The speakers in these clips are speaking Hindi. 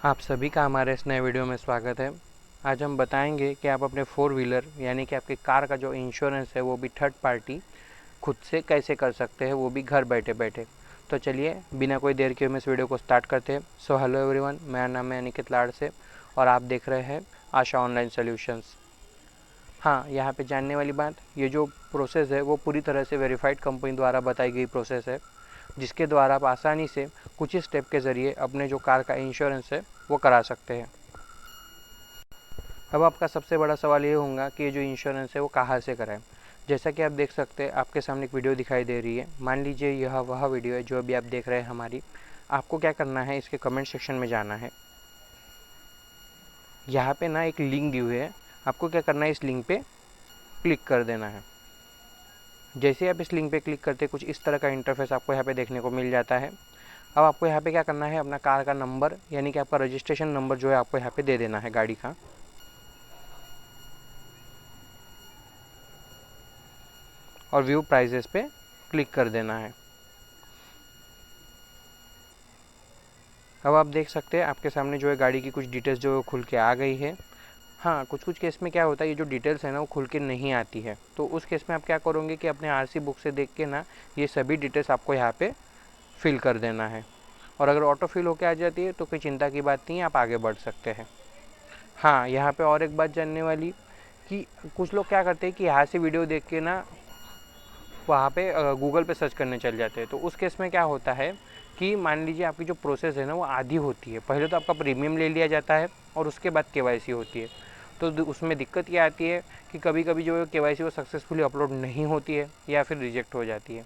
आप सभी का हमारे इस नए वीडियो में स्वागत है। आज हम बताएंगे कि आप अपने फोर व्हीलर यानी कि आपकी कार का जो इंश्योरेंस है वो भी थर्ड पार्टी खुद से कैसे कर सकते हैं, वो भी घर बैठे बैठे। तो चलिए बिना कोई देर के हम इस वीडियो को स्टार्ट करते हैं। सो हेलो एवरीवन, मेरा नाम है अनिकेत लाड़ से और आप देख रहे हैं आशा ऑनलाइन सोल्यूशंस। हाँ, यहाँ पे जानने वाली बात, ये जो प्रोसेस है वो पूरी तरह से वेरीफाइड कंपनी द्वारा बताई गई प्रोसेस है, जिसके द्वारा आप आसानी से कुछ ही स्टेप के ज़रिए अपने जो कार का इंश्योरेंस है वो करा सकते हैं। अब आपका सबसे बड़ा सवाल ये होगा कि ये जो इंश्योरेंस है वो कहाँ से कराएं। जैसा कि आप देख सकते हैं, आपके सामने एक वीडियो दिखाई दे रही है। मान लीजिए यह वह वीडियो है जो अभी आप देख रहे हैं हमारी। आपको क्या करना है, इसके कमेंट सेक्शन में जाना है। यहाँ पे ना एक लिंक दी हुई है, आपको क्या करना है, इस लिंक पे क्लिक कर देना है। जैसे आप इस लिंक पे क्लिक करते कुछ इस तरह का इंटरफेस आपको यहाँ पे देखने को मिल जाता है। अब आपको यहाँ पे क्या करना है, अपना कार का नंबर यानी कि आपका रजिस्ट्रेशन नंबर जो है आपको यहाँ पे दे देना है गाड़ी का। और व्यू प्राइजेस पे क्लिक कर देना है। अब आप देख सकते हैं आपके सामने जो है गाड़ी की कुछ डिटेल्स जो है खुल के आ गई है। हाँ, कुछ केस में क्या होता है, ये जो डिटेल्स है ना वो खुल के नहीं आती है। तो उस केस में आप क्या करोगे कि अपने आरसी बुक से देख के ना ये सभी डिटेल्स आपको यहाँ पे फिल कर देना है। और अगर ऑटो फिल होके आ जाती है तो कोई चिंता की बात नहीं है, आप आगे बढ़ सकते हैं। हाँ, यहाँ पे और एक बात जानने वाली कि कुछ लोग क्या करते हैं कि यहाँ से वीडियो देख के ना वहाँ पे गूगल पे सर्च करने चल जाते हैं। तो उस केस में क्या होता है कि मान लीजिए आपकी जो प्रोसेस है ना वो आधी होती है। पहले तो आपका प्रीमियम ले लिया जाता है और उसके बाद केवाईसी होती है। तो उसमें दिक्कत ये आती है कि कभी कभी जो केवाईसी वो सक्सेसफुली अपलोड नहीं होती है या फिर रिजेक्ट हो जाती है।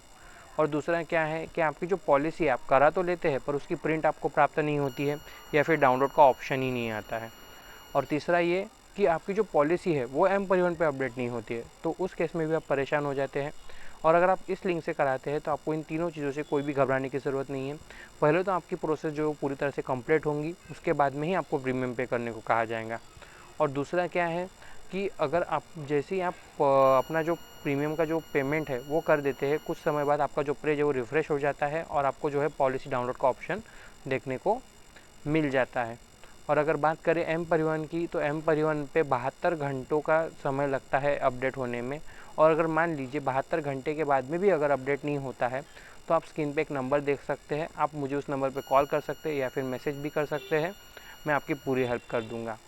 और दूसरा क्या है कि आपकी जो पॉलिसी आप करा तो लेते हैं पर उसकी प्रिंट आपको प्राप्त नहीं होती है या फिर डाउनलोड का ऑप्शन ही नहीं आता है। और तीसरा ये कि आपकी जो पॉलिसी है वो एम परिवहन पे अपडेट नहीं होती है। तो उस केस में भी आप परेशान हो जाते हैं। और अगर आप इस लिंक से कराते हैं तो आपको इन तीनों चीज़ों से कोई भी घबराने की ज़रूरत नहीं है। पहले तो आपकी प्रोसेस जो पूरी तरह से कंप्लीट होंगी, उसके बाद में ही आपको प्रीमियम पे करने को कहा जाएगा। और दूसरा क्या है कि अगर आप जैसे ही आप अपना जो प्रीमियम का जो पेमेंट है वो कर देते हैं, कुछ समय बाद आपका जो पेज है वो रिफ़्रेश हो जाता है और आपको जो है पॉलिसी डाउनलोड का ऑप्शन देखने को मिल जाता है। और अगर बात करें एम परिवहन की, तो एम परिवहन पे 72 घंटों का समय लगता है अपडेट होने में। और अगर मान लीजिए 72 घंटे के बाद में भी अगर अपडेट नहीं होता है तो आप स्क्रीन पे एक नंबर देख सकते हैं। आप मुझे उस नंबर पे कॉल कर सकते हैं या फिर मैसेज भी कर सकते हैं, मैं आपकी पूरी हेल्प कर दूंगा।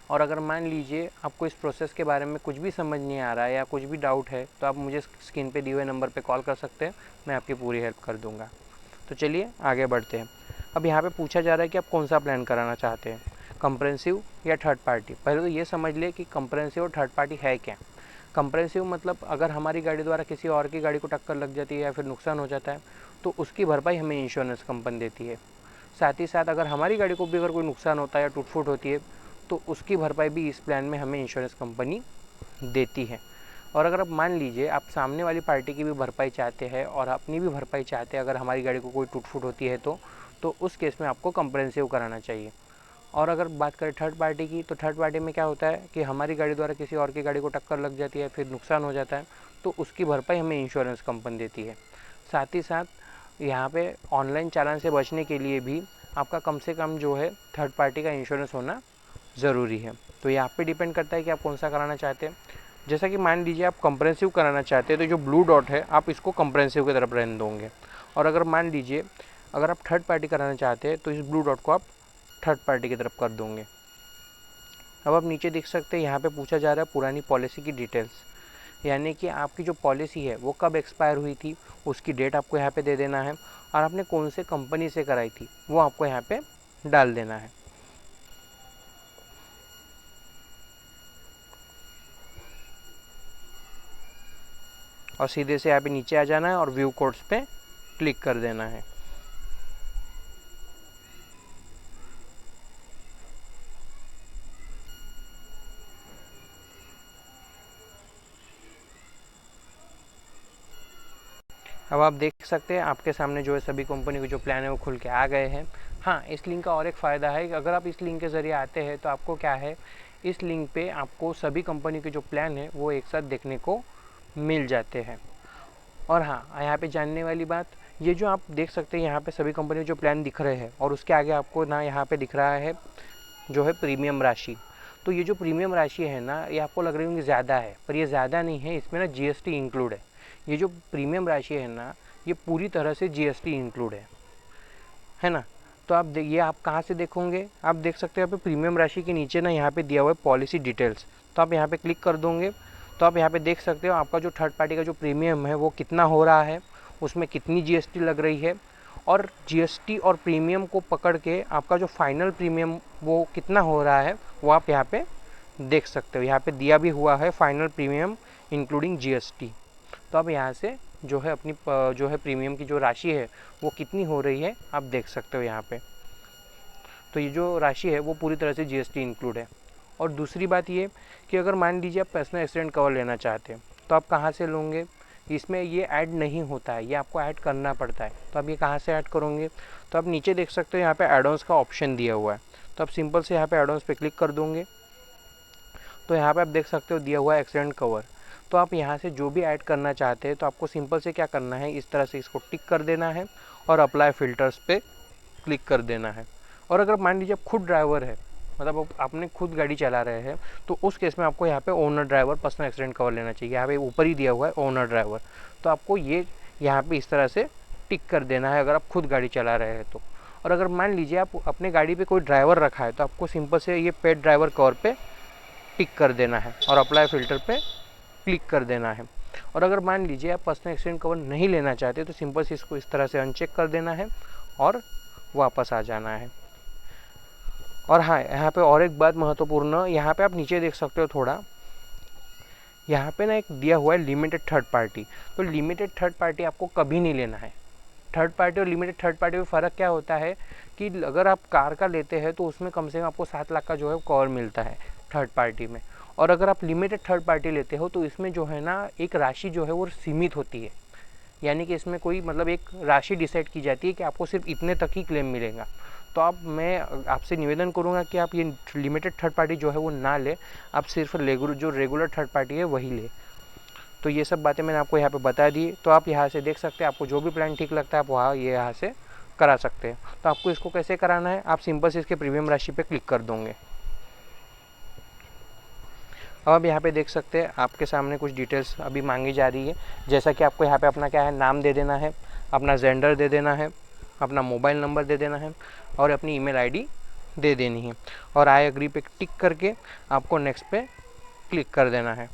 और अगर मान लीजिए आपको इस प्रोसेस के बारे में कुछ भी समझ नहीं आ रहा है या कुछ भी डाउट है तो आप मुझे स्क्रीन पे दिए हुए नंबर पे कॉल कर सकते हैं, मैं आपकी पूरी हेल्प कर दूंगा। तो चलिए आगे बढ़ते हैं। अब यहाँ पे पूछा जा रहा है कि आप कौन सा प्लान कराना चाहते हैं, कंप्रेहेंसिव या थर्ड पार्टी। पहले तो ये समझ ले कि कंप्रेहेंसिव और थर्ड पार्टी है क्या। कंप्रेहेंसिव मतलब अगर हमारी गाड़ी द्वारा किसी और की गाड़ी को टक्कर लग जाती है या फिर नुकसान हो जाता है तो उसकी भरपाई हमें इंश्योरेंस कंपनी देती है। साथ ही साथ अगर हमारी गाड़ी को भी अगर कोई नुकसान होता है या टूट फूट होती है तो उसकी भरपाई भी इस प्लान में हमें इंश्योरेंस कंपनी देती है। और अगर आप मान लीजिए आप सामने वाली पार्टी की भी भरपाई चाहते हैं और अपनी भी भरपाई चाहते हैं, अगर हमारी गाड़ी को कोई टूट फूट होती है तो उस केस में आपको कंप्रेहेंसिव कराना चाहिए। और अगर बात करें थर्ड पार्टी की, तो थर्ड पार्टी में क्या होता है कि हमारी गाड़ी द्वारा किसी और की गाड़ी को टक्कर लग जाती है फिर नुकसान हो जाता है तो उसकी भरपाई हमें इंश्योरेंस कंपनी देती है। साथ ही साथ यहाँ पे ऑनलाइन चालान से बचने के लिए भी आपका कम से कम जो है थर्ड पार्टी का इंश्योरेंस होना ज़रूरी है। तो ये आप पे डिपेंड करता है कि आप कौन सा कराना चाहते हैं। जैसा कि मान लीजिए आप कंप्रेहेंसिव कराना चाहते हैं तो जो ब्लू डॉट है आप इसको कंप्रेहेंसिव की तरफ रहने दोगे। और अगर मान लीजिए अगर आप थर्ड पार्टी कराना चाहते हैं तो इस ब्लू डॉट को आप थर्ड पार्टी की तरफ कर दोगे। अब आप नीचे देख सकते हैं यहाँ पे पूछा जा रहा है पुरानी पॉलिसी की डिटेल्स, यानी कि आपकी जो पॉलिसी है वो कब एक्सपायर हुई थी उसकी डेट आपको यहाँ पे दे देना है और आपने कौन से कंपनी से कराई थी वो आपको यहाँ पे डाल देना है। और सीधे से यहाँ पे नीचे आ जाना है और व्यू कोड्स पे क्लिक कर देना है। अब आप देख सकते हैं आपके सामने जो है सभी कंपनी के जो प्लान है वो खुल के आ गए हैं। हाँ, इस लिंक का और एक फ़ायदा है कि अगर आप इस लिंक के ज़रिए आते हैं तो आपको क्या है, इस लिंक पे आपको सभी कंपनी के जो प्लान है वो एक साथ देखने को मिल जाते हैं। और हाँ, यहाँ पे जानने वाली बात, ये जो आप देख सकते हैं यहाँ पे सभी कंपनी जो प्लान दिख रहे हैं और उसके आगे आपको ना यहाँ पे दिख रहा है जो है प्रीमियम राशि। तो ये जो प्रीमियम राशि है ना, ये आपको लग रही होंगी ज़्यादा है, पर ये ज़्यादा नहीं है, इसमें ना जीएसटी इंक्लूड है। ये जो प्रीमियम राशि है ना, ये पूरी तरह से जीएसटी इंक्लूड है ना। तो आप ये आप कहाँ से देखोगे, आप देख सकते हैं यहाँ पे प्रीमियम राशि के नीचे ना यहाँ पे दिया हुआ है पॉलिसी डिटेल्स। तो आप यहाँ पे क्लिक कर दोगे तो आप यहाँ पे देख सकते हो आपका जो थर्ड पार्टी का जो प्रीमियम है वो कितना हो रहा है, उसमें कितनी जीएसटी लग रही है, और जीएसटी और प्रीमियम को पकड़ के आपका जो फाइनल प्रीमियम वो कितना हो रहा है वो आप यहाँ पे देख सकते हो। यहाँ पे दिया भी हुआ है फाइनल प्रीमियम इंक्लूडिंग जीएसटी। तो आप यहाँ से जो है अपनी जो है प्रीमियम की जो राशि है वो कितनी हो रही है आप देख सकते हो यहाँ पे। तो ये जो राशि है वो पूरी तरह से जीएसटी इंक्लूड है। और दूसरी बात ये कि अगर मान लीजिए आप पर्सनल एक्सीडेंट कवर लेना चाहते हैं तो आप कहाँ से लोगे, इसमें ये ऐड नहीं होता है, ये आपको ऐड करना पड़ता है। तो आप ये कहाँ से ऐड करोगे, तो आप नीचे देख सकते हो यहाँ पे एड ऑन्स का ऑप्शन दिया हुआ है। तो आप सिंपल से यहाँ पे एड ऑन्स पे क्लिक कर दोगे तो यहाँ पे आप देख सकते हो दिया हुआ है एक्सीडेंट कवर। तो आप यहाँ से जो भी ऐड करना चाहते हैं तो आपको सिंपल से क्या करना है, इस तरह से इसको टिक कर देना है और अप्लाई फ़िल्टर्स पे क्लिक कर देना है। और अगर मान लीजिए आप खुद ड्राइवर है, मतलब आपने खुद गाड़ी चला रहे हैं, तो उस केस में आपको यहाँ पे owner driver personal accident cover लेना चाहिए। यहाँ पे ऊपर ही दिया हुआ है ओनर ड्राइवर, तो आपको ये यहाँ पे इस तरह से टिक कर देना है अगर आप खुद गाड़ी चला रहे हैं तो। और अगर मान लीजिए आप अपने गाड़ी पे कोई ड्राइवर रखा है तो आपको सिंपल से ये पेड ड्राइवर कवर पे टिक कर देना है और अप्लाई फ़िल्टर पे क्लिक कर देना है। और अगर मान लीजिए आप पर्सनल एक्सीडेंट कवर नहीं लेना चाहते तो सिंपल से इसको इस तरह से अनचेक कर देना है और वापस आ जाना है। और हाँ, यहाँ पे और एक बात महत्वपूर्ण, यहाँ पे आप नीचे देख सकते हो थोड़ा, यहाँ पे ना एक दिया हुआ है लिमिटेड थर्ड पार्टी। तो लिमिटेड थर्ड पार्टी आपको कभी नहीं लेना है। थर्ड पार्टी और लिमिटेड थर्ड पार्टी में फ़र्क क्या होता है कि अगर आप कार का लेते हैं तो उसमें कम से कम आपको 7 लाख का जो है कवर मिलता है थर्ड पार्टी में। और अगर आप लिमिटेड थर्ड पार्टी लेते हो तो इसमें जो है ना एक राशि जो है वो सीमित होती है, यानी कि इसमें कोई मतलब एक राशि डिसाइड की जाती है कि आपको सिर्फ इतने तक ही क्लेम मिलेगा। तो मैं आपसे निवेदन करूंगा कि आप ये लिमिटेड थर्ड पार्टी जो है वो ना ले, आप सिर्फ जो रेगुलर थर्ड पार्टी है वही ले। तो ये सब बातें मैंने आपको यहाँ पे बता दी। तो आप यहाँ से देख सकते हैं आपको जो भी प्लान ठीक लगता है आप वहाँ ये यहाँ से करा सकते हैं। तो आपको इसको कैसे कराना है, आप सिंपल से इसके प्रीमियम राशि पे क्लिक कर दोगे। अब आप यहाँ पे देख सकते हैं आपके सामने कुछ डिटेल्स अभी मांगी जा रही है, जैसा कि आपको यहाँ पे अपना क्या है नाम दे देना है, अपना जेंडर दे देना है, अपना मोबाइल नंबर दे देना है और अपनी ईमेल आईडी दे देनी है। और आई एग्री पे टिक करके आपको नेक्स्ट पे क्लिक कर देना है।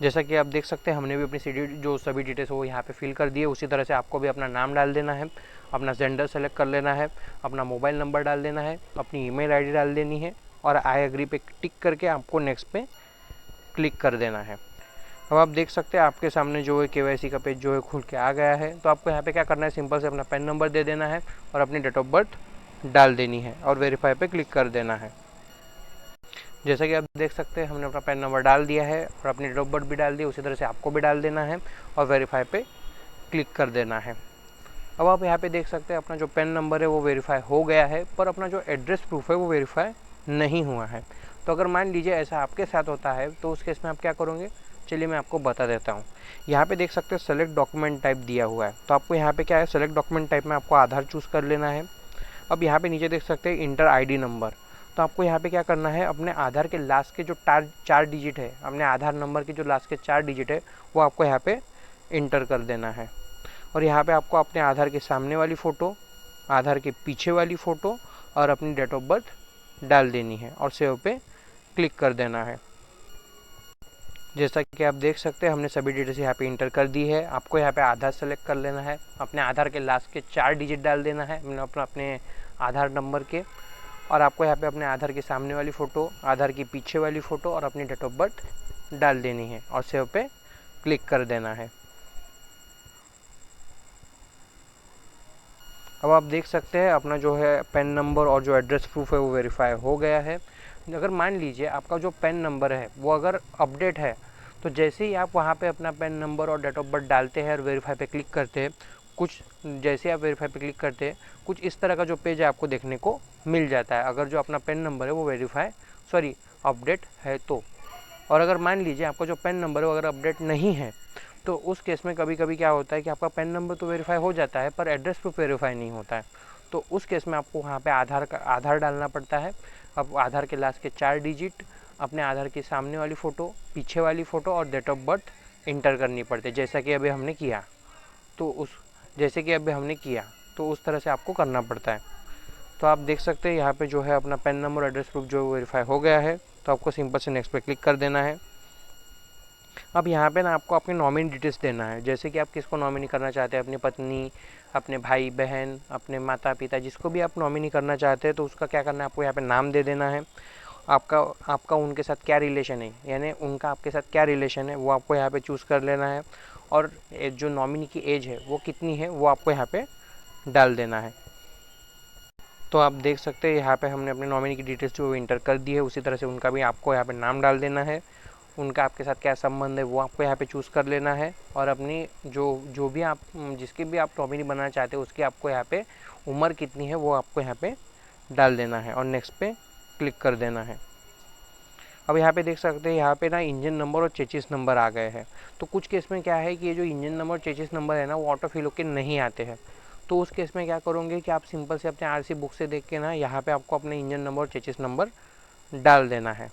जैसा कि आप देख सकते हैं हमने भी अपनी जो सभी डिटेल्स वो यहाँ पे फिल कर दिए। उसी तरह से आपको भी अपना नाम डाल देना है, अपना जेंडर सेलेक्ट कर लेना है, अपना मोबाइल नंबर डाल देना है, अपनी ईमेल आईडी डाल देनी है और आई एग्री पे टिक करके आपको नेक्स्ट पे क्लिक कर देना है। अब आप देख सकते हैं आपके सामने जो है केवाईसी का पेज जो है खुल के आ गया है। तो आपको यहाँ पे क्या करना है, सिंपल से अपना पैन नंबर दे देना है और अपनी डेट ऑफ बर्थ डाल देनी है और वेरीफाई पे क्लिक कर देना है। जैसा कि आप देख सकते हैं हमने अपना पैन नंबर डाल दिया है और अपनी डेट ऑफ बर्थ भी डाल दी, उसी तरह से आपको भी डाल देना है और वेरीफाई पे क्लिक कर देना है। अब आप यहाँ पे देख सकते हैं अपना जो पैन नंबर है वो वेरीफाई हो गया है, पर अपना जो एड्रेस प्रूफ है वो वेरीफाई नहीं हुआ है। तो अगर मान लीजिए ऐसा आपके साथ होता है तो उस केस में आप क्या करोगे, चलिए मैं आपको बता देता हूँ। यहाँ पे देख सकते हो सेलेक्ट डॉक्यूमेंट टाइप दिया हुआ है, तो आपको यहाँ पे क्या है सेलेक्ट डॉक्यूमेंट टाइप में आपको आधार चूज़ कर लेना है। अब यहाँ पे नीचे देख सकते हैं इंटर आईडी नंबर, तो आपको यहाँ पे क्या करना है, अपने आधार के लास्ट के जो 4 डिजिट है, अपने आधार नंबर के जो लास्ट के 4 डिजिट है वो आपको यहाँ पे इंटर कर देना है। और यहाँ पे आपको अपने आधार के सामने वाली फ़ोटो, आधार के पीछे वाली फ़ोटो और अपनी डेट ऑफ बर्थ डाल देनी है और सेव पे क्लिक कर देना है। जैसा कि आप देख सकते हैं हमने सभी डिटेल्स यहाँ पे इंटर कर दी है। आपको यहाँ पे आधार सेलेक्ट कर लेना है, अपने आधार के लास्ट के 4 डिजिट डाल देना है अपने आधार नंबर के, और आपको यहाँ पे अपने आधार के सामने वाली फ़ोटो, आधार की पीछे वाली फ़ोटो और अपनी डेट ऑफ बर्थ डाल देनी है और सेव पे क्लिक कर देना है। अब आप देख सकते हैं अपना जो है पैन नंबर और जो एड्रेस प्रूफ है वो वेरीफाई हो गया है। अगर मान लीजिए आपका जो पैन नंबर है वो अगर अपडेट है तो जैसे ही आप वहाँ पे अपना पैन नंबर और डेट ऑफ बर्थ डालते हैं और वेरीफाई पे क्लिक करते हैं, कुछ जैसे आप वेरीफाई पे क्लिक करते हैं कुछ इस तरह का जो पेज है आपको देखने को मिल जाता है, अगर जो अपना पैन नंबर है वो अपडेट है तो। और अगर मान लीजिए आपका जो पैन नंबर है वो अगर अपडेट नहीं है तो उस केस में कभी कभी क्या होता है कि आपका पैन नंबर तो वेरीफाई हो जाता है पर एड्रेस प्रूफ वेरीफाई नहीं होता है। तो उस केस में आपको वहाँ पे आधार डालना पड़ता है। अब आधार के लास्ट के 4 डिजिट, अपने आधार की सामने वाली फ़ोटो, पीछे वाली फ़ोटो और डेट ऑफ बर्थ इंटर करनी पड़ती है, जैसा कि अभी हमने किया। तो उस तरह से आपको करना पड़ता है। तो आप देख सकते हैं यहाँ पे जो है अपना पैन नंबर एड्रेस प्रूफ जो वेरीफाई हो गया है। तो आपको सिंपल से नेक्स्ट पे क्लिक कर देना है। अब यहाँ पे ना आपको अपनी नॉमिनी डिटेल्स देना है, जैसे कि आप किसको नॉमिनी करना चाहते हैं, अपनी पत्नी, अपने भाई बहन, अपने माता पिता, जिसको भी आप नॉमिनी करना चाहते हैं तो उसका क्या करना है, आपको यहाँ पे नाम दे देना है। आपका उनके साथ क्या रिलेशन है, यानी उनका आपके साथ क्या रिलेशन है वो आपको यहाँ पे चूज़ कर लेना है। और जो नॉमिनी की एज है वो कितनी है वो आपको यहाँ पे डाल देना है। तो आप देख सकते हैं यहाँ पे हमने अपने नॉमिनी की डिटेल्स जो इंटर कर दी है, उसी तरह से उनका भी आपको यहाँ पे नाम डाल देना है। उनका आपके साथ क्या संबंध है वो आपको यहाँ पे चूज़ कर लेना है। और अपनी जो भी आप जिसकी भी आप नॉमिनी बनाना चाहते हो उसकी आपको यहाँ पे उम्र कितनी है वो आपको यहाँ पे डाल देना है और नेक्स्ट पे क्लिक कर देना है। अब यहाँ पे देख सकते हैं यहाँ पे ना इंजन नंबर और चेचिस नंबर आ गए हैं। तो कुछ केस में क्या है कि ये जो इंजन नंबर और चेचिस नंबर है ना वो ऑटो फिल होकर नहीं आते हैं। तो उस केस में क्या करोगे कि आप सिंपल से अपने आरसी बुक से देख के ना यहाँ पे आपको अपने इंजन नंबर और चेचिस नंबर डाल देना है।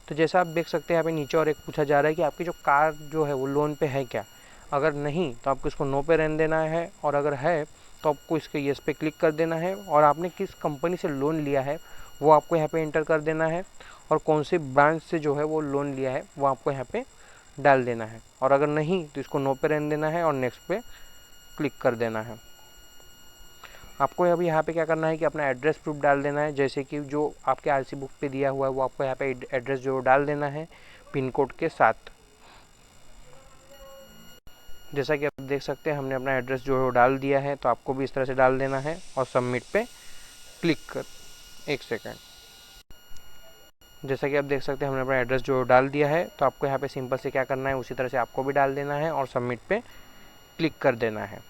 तो जैसा आप देख सकते हैं यहाँ पे नीचे और एक पूछा जा रहा है कि आपकी जो कार जो है वो लोन पे है क्या। अगर नहीं तो आपको इसको नो पे रहने देना है, और अगर है तो आपको इसके येस पे क्लिक कर देना है। और आपने किस कंपनी से लोन लिया है वो आपको यहाँ पे एंटर कर देना है, और कौन से ब्रांच से जो है वो लोन लिया है वो आपको यहाँ पे डाल देना है। और अगर नहीं तो इसको नो पे रहने देना है और नेक्स्ट पे क्लिक कर देना है। आपको अभी यहाँ पे क्या करना है कि अपना एड्रेस प्रूफ डाल देना है, जैसे कि जो आपके आरसी बुक पे दिया हुआ है वो आपको यहाँ पे एड्रेस जो डाल देना है पिन कोड के साथ। जैसा कि आप देख सकते हैं हमने अपना एड्रेस जो है वो डाल दिया है, तो आपको भी इस तरह से डाल देना है और सबमिट पे क्लिक कर। एक सेकेंड। जैसा कि आप देख सकते हैं हमने अपना एड्रेस जो डाल दिया है, तो आपको यहाँ पे सिंपल से क्या करना है उसी तरह से आपको भी डाल देना है और सबमिट पे क्लिक कर देना है।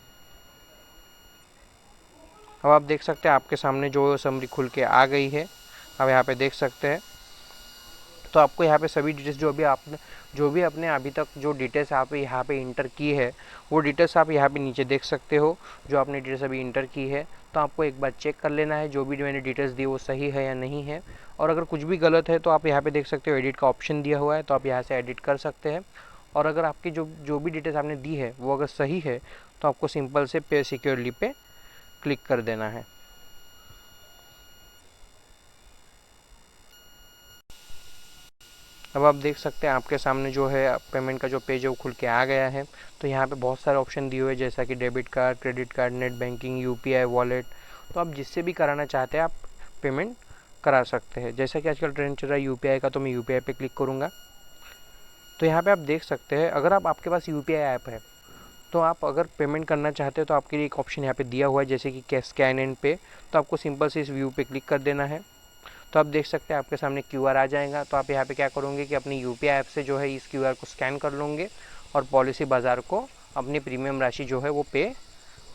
अब आप देख सकते हैं आपके सामने जो समरी खुल के आ गई है। अब यहाँ पे देख सकते हैं तो आपको यहाँ पे सभी डिटेल्स जो भी अपने अभी तक जो डिटेल्स आप यहाँ पे इंटर की है वो डिटेल्स आप यहाँ पे नीचे देख सकते हो, जो आपने डिटेल्स अभी इंटर की है। तो आपको एक बार चेक कर लेना है जो भी मैंने डिटेल्स दी वो सही है या नहीं है। और अगर कुछ भी गलत है तो आप यहाँ पे देख सकते हो एडिट का ऑप्शन दिया हुआ है, तो आप यहाँ से एडिट कर सकते हैं। और अगर आपकी जो भी डिटेल्स आपने दी है वो अगर सही है तो आपको सिंपल से पे सिक्योरली पे क्लिक कर देना है। अब आप देख सकते हैं आपके सामने जो है पेमेंट का जो पेज है वो खुल के आ गया है। तो यहाँ पे बहुत सारे ऑप्शन दिए हुए हैं, जैसा कि debit card, credit card, net banking, UPI, wallet. तो आप जिससे भी कराना चाहते हैं आप पेमेंट करा सकते हैं। जैसा कि आजकल ट्रेंड चल रहा है यूपीआई का, तो मैं यूपीआई पे क्लिक करूँगा। तो यहाँ पे आप देख सकते हैं अगर आपके पास यूपीआई ऐप है तो आप अगर पेमेंट करना चाहते हो तो आपके लिए एक ऑप्शन यहाँ पे दिया हुआ है, जैसे कि कैश स्कैन एंड पे। तो आपको सिंपल से इस व्यू पे क्लिक कर देना है। तो आप देख सकते हैं आपके सामने क्यूआर आ जाएगा। तो आप यहाँ पे क्या करोगे कि अपनी यूपीआई ऐप से जो है इस क्यूआर को स्कैन कर लोगे और पॉलिसी बाज़ार को अपनी प्रीमियम राशि जो है वो पे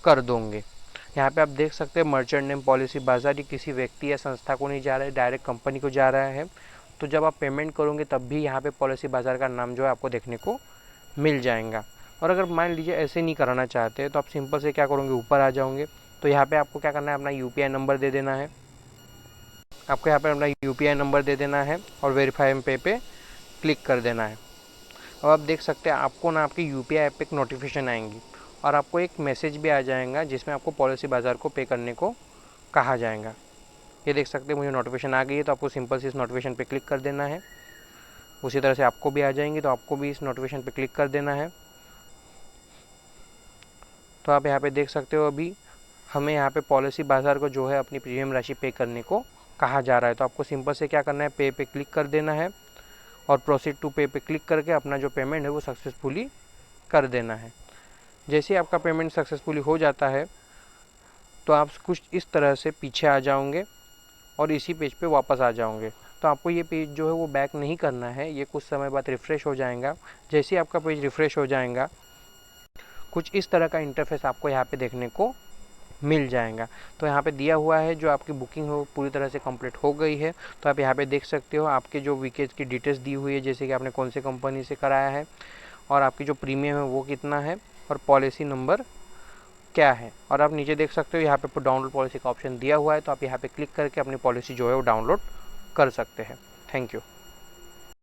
कर दोगे। यहाँ पे आप देख सकते हैं मर्चेंट नेम पॉलिसी बाज़ार, ये किसी व्यक्ति या संस्था को नहीं जा रहा है, डायरेक्ट कंपनी को जा रहा है। तो जब आप पेमेंट करोगे तब भी यहाँ पे पॉलिसी बाज़ार का नाम जो है आपको देखने को मिल जाएगा। और अगर मान लीजिए ऐसे नहीं कराना चाहते तो आप सिंपल से क्या करोगे, ऊपर आ जाओगे। तो यहाँ पे आपको क्या करना है, अपना यूपीआई नंबर दे देना है। आपको यहाँ पर अपना यूपीआई नंबर दे देना है और वेरीफाई एंड पे क्लिक कर देना है। अब आप देख सकते हैं आपको ना आपकी यूपीआई ऐप पे एक नोटिफिकेशन आएंगी और आपको एक मैसेज भी आ जाएगा जिसमें आपको पॉलिसी बाज़ार को पे करने को कहा जाएगा। ये देख सकते हैं मुझे नोटिफिकेशन आ गई है, तो आपको सिंपल से इस नोटिफिकेशन पे क्लिक कर देना है। उसी तरह से आपको भी आ जाएंगी, तो आपको भी इस नोटिफिकेशन पे क्लिक कर देना है। तो आप यहाँ पे देख सकते हो अभी हमें यहाँ पे पॉलिसी बाज़ार को जो है अपनी प्रीमियम राशि पे करने को कहा जा रहा है। तो आपको सिंपल से क्या करना है, पे क्लिक कर देना है और प्रोसीड टू पे क्लिक करके अपना जो पेमेंट है वो सक्सेसफुली कर देना है। जैसे ही आपका पेमेंट सक्सेसफुली हो जाता है तो आप कुछ इस तरह से पीछे आ जाओगे और इसी पेज पे वापस आ जाओगे। तो आपको ये पेज जो है वो बैक नहीं करना है, ये कुछ समय बाद रिफ़्रेश हो जाएगा। जैसे ही आपका पेज रिफ़्रेश हो जाएगा कुछ इस तरह का इंटरफेस आपको यहाँ पे देखने को मिल जाएगा। तो यहाँ पे दिया हुआ है जो आपकी बुकिंग हो पूरी तरह से कंप्लीट हो गई है। तो आप यहाँ पे देख सकते हो आपके जो वीकेज की डिटेल्स दी हुई है, जैसे कि आपने कौन सी कंपनी से कराया है, और आपकी जो प्रीमियम है वो कितना है और पॉलिसी नंबर क्या है। और आप नीचे देख सकते हो यहाँ पे डाउनलोड पॉलिसी का ऑप्शन दिया हुआ है, तो आप यहाँ पे क्लिक करके अपनी पॉलिसी जो है वो डाउनलोड कर सकते हैं। Thank you.